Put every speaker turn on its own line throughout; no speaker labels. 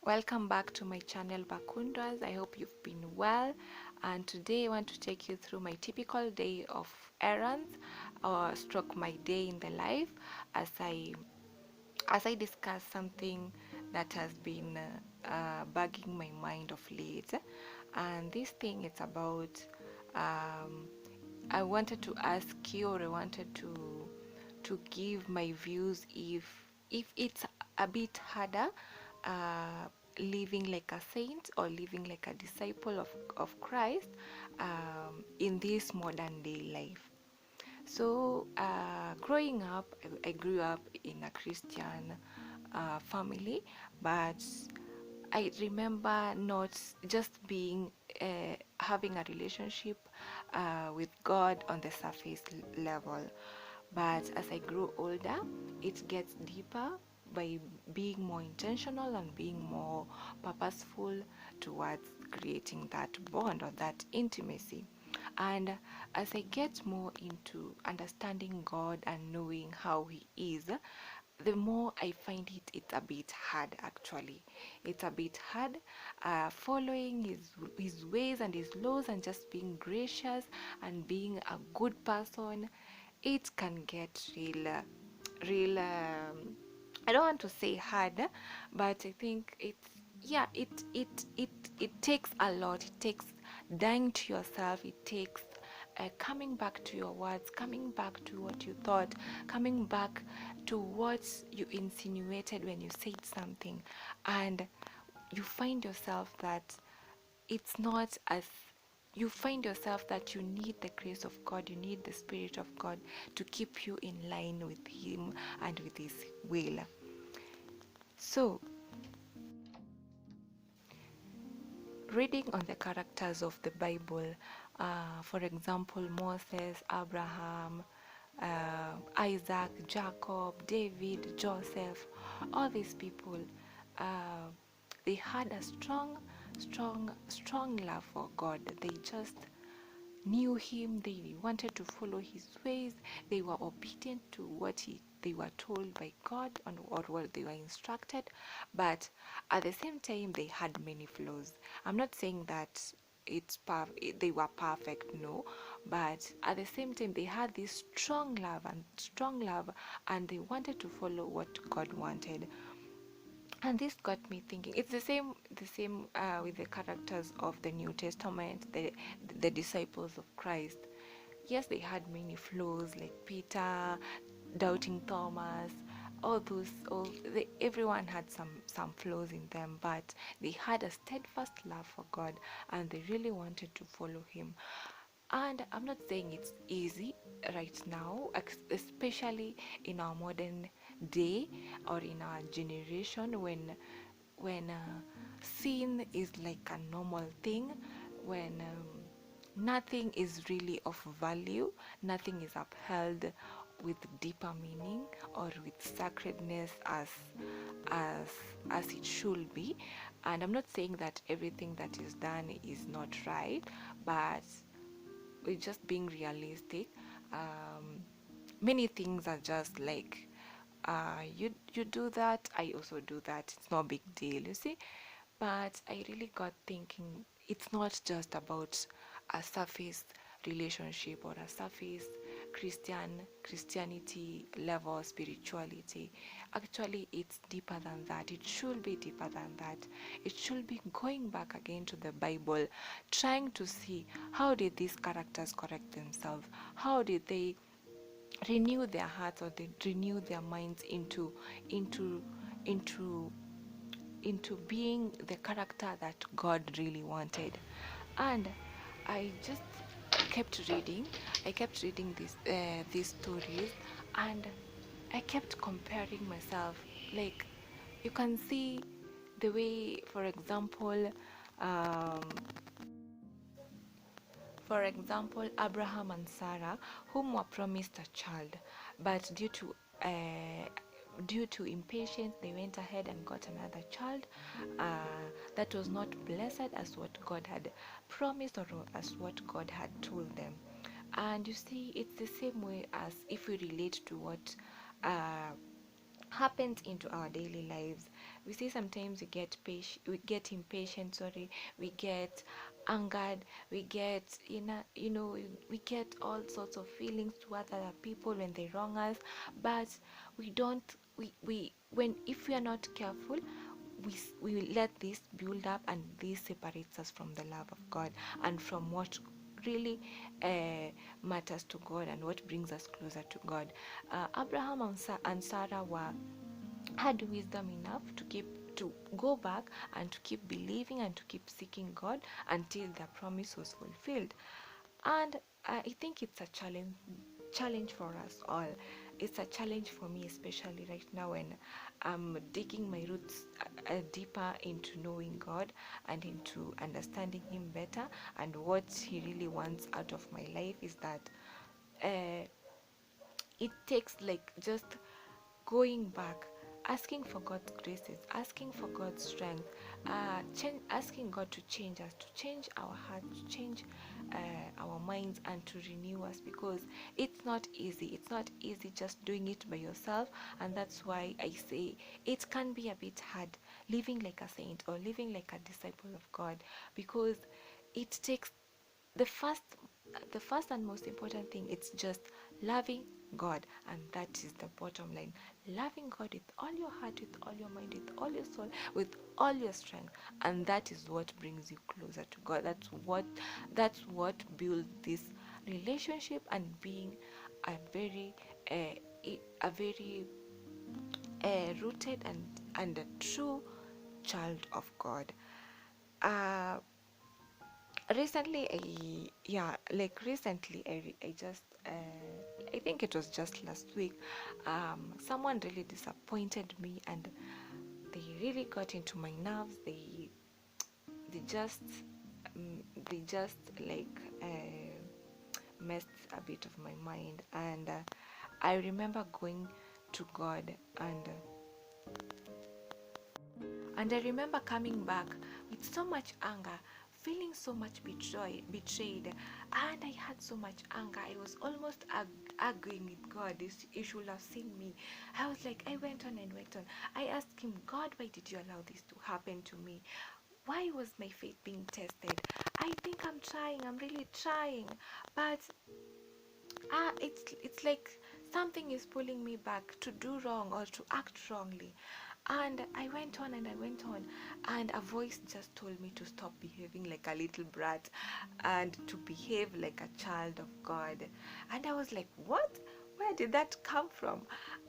Welcome back to my channel Wakundwas. I hope you've been well, and today I want to take you through my typical day of errands or stroke my day in the life as I discuss something that has been bugging my mind of late. And this thing is about I wanted to ask you, or I wanted to give my views if it's a bit harder uh, living like a saint or living like a disciple of Christ in this modern day life. So growing up, I grew up in a Christian family, but I remember not just being having a relationship with God on the surface level. But as I grow older, it gets deeper by being more intentional and being more purposeful towards creating that bond or that intimacy. And as I get more into understanding God and knowing how He is, the more I find it's a bit hard actually. It's a bit hard following his ways and his laws and just being gracious and being a good person. It can get real. I don't want to say hard, but I think it takes a lot. It takes dying to yourself. It takes coming back to your words, coming back to what you thought, coming back to what you insinuated when you said something, and you find yourself that it's not as you find yourself that you need the grace of God, you need the Spirit of God to keep you in line with Him and with His will. So, reading on the characters of the Bible, for example, Moses, Abraham, Isaac, Jacob, David, Joseph, all these people, uh, they had a strong love for God. They just knew Him, they wanted to follow His ways, they were obedient to what they were told by God or what they were instructed, but at the same time they had many flaws. I'm not saying that they were perfect, no, but at the same time they had this strong love, and they wanted to follow what God wanted. And this got me thinking. It's the same with the characters of the New Testament, the disciples of Christ. Yes, they had many flaws, like Peter, doubting Thomas. Everyone had some flaws in them, but they had a steadfast love for God, and they really wanted to follow Him. And I'm not saying it's easy right now, especially in our modern day or in our generation when sin is like a normal thing, when nothing is really of value, nothing is upheld with deeper meaning or with sacredness as as it should be. And I'm not saying that everything that is done is not right, but we're just being realistic. Many things are just like you do that, I also do that. It's no big deal, you see. But I really got thinking, it's not just about a surface relationship or a surface Christianity level spirituality. Actually, it's deeper than that. It should be deeper than that. It should be going back again to the Bible, trying to see how did these characters correct themselves? How did they renew their hearts, or they renew their minds into into into being the character that God really wanted. And I just kept reading. I kept reading these stories, and I kept comparing myself. Like, you can see the way, um, for example, Abraham and Sarah, whom were promised a child, but due to impatience, they went ahead and got another child that was not blessed as what God had promised or as what God had told them. And you see, it's the same way as if we relate to what happens into our daily lives. We see sometimes we get impatient, sorry, we get angered, we get, we get all sorts of feelings towards other people when they wrong us, but we don't we when if we are not careful, we let this build up, and this separates us from the love of God and from what really matters to God and what brings us closer to God. Abraham and Sarah had wisdom enough to go back and to keep believing and to keep seeking God until their promise was fulfilled. And I think it's a challenge for us all. It's a challenge for me, especially right now when I'm digging my roots deeper into knowing God and into understanding Him better, and what He really wants out of my life is that uh, it takes like just going back, asking for God's graces, asking for God's strength, asking God to change us, to change our hearts, to change our minds, and to renew us, because it's not easy. It's not easy just doing it by yourself, and that's why I say it can be a bit hard living like a saint or living like a disciple of God, because it takes the first the first and most important thing. It's just loving God, and that is the bottom line. Loving God with all your heart, with all your mind, with all your soul, with all your strength, and that is what brings you closer to God. That's what builds this relationship and being a very a very rooted and a true child of God. uh Recently, I just I think it was just last week, someone really disappointed me, and they really got into my nerves. They just they just like messed a bit of my mind, and I remember going to God, and I remember coming back with so much anger, feeling so much betrayed, and I had so much anger. I was almost arguing with God. You should have seen me. I was like, I went on and went on. I asked Him, God, why did you allow this to happen to me? Why was my faith being tested? I think I'm trying. I'm really trying, but it's like something is pulling me back to do wrong or to act wrongly. And I went on and I went on, and a voice just told me to stop behaving like a little brat and to behave like a child of God. And I was like, what? Where did that come from?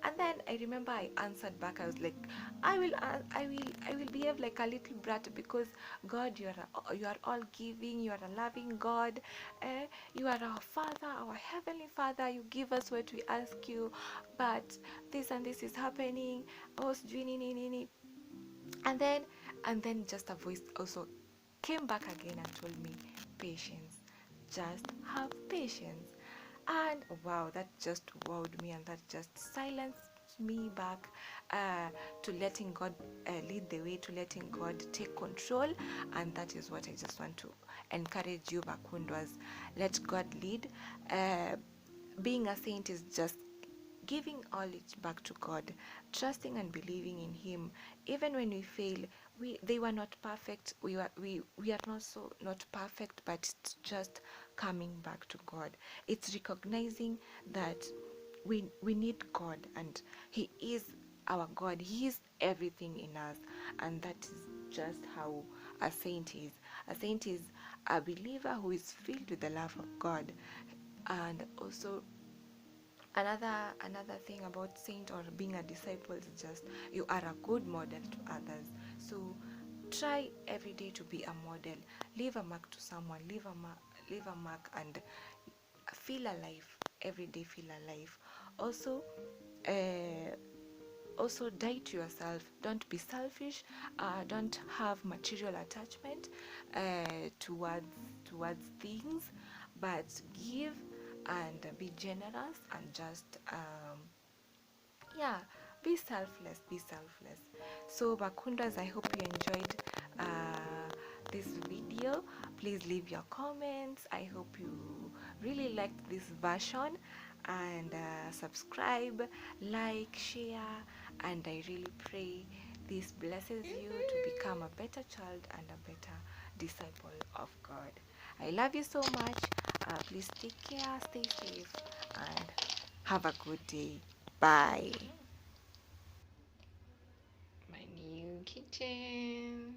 And then I remember I answered back. I was like, I will behave like a little brat, because God, you are all giving. You are a loving God. You are our Father, our Heavenly Father. You give us what we ask you, but this and this is happening. Oh, sijui nini nini. And then just a voice also came back again and told me, patience, just have patience. And wow, that just wowed me, and that just silenced me back to letting God lead the way, to letting God take control. And that is what I just want to encourage you, Wakundwas. Let God lead. Being a saint is just giving all it back to God, trusting and believing in Him, even when we fail. They were not perfect. We are not perfect, but it's just coming back to God. It's recognizing that we need God, and He is our God. He is everything in us, and that is just how a saint is. A saint is a believer who is filled with the love of God. And also, another thing about saint or being a disciple is just you are a good model to others. So try every day to be a model. Leave a mark to someone. Leave a mark, and feel alive every day. Feel alive. Also, uh, also die to yourself. Don't be selfish. Don't have material attachment towards things, but give and be generous, and just yeah, be selfless. So Wakundas, I hope you enjoyed this video. Please leave your comments. I hope you really liked this version, and subscribe, like, share, and I really pray this blesses you to become a better child and a better disciple of God. I love you so much. Please take care, stay safe, and have a good day. Bye. My new kitchen.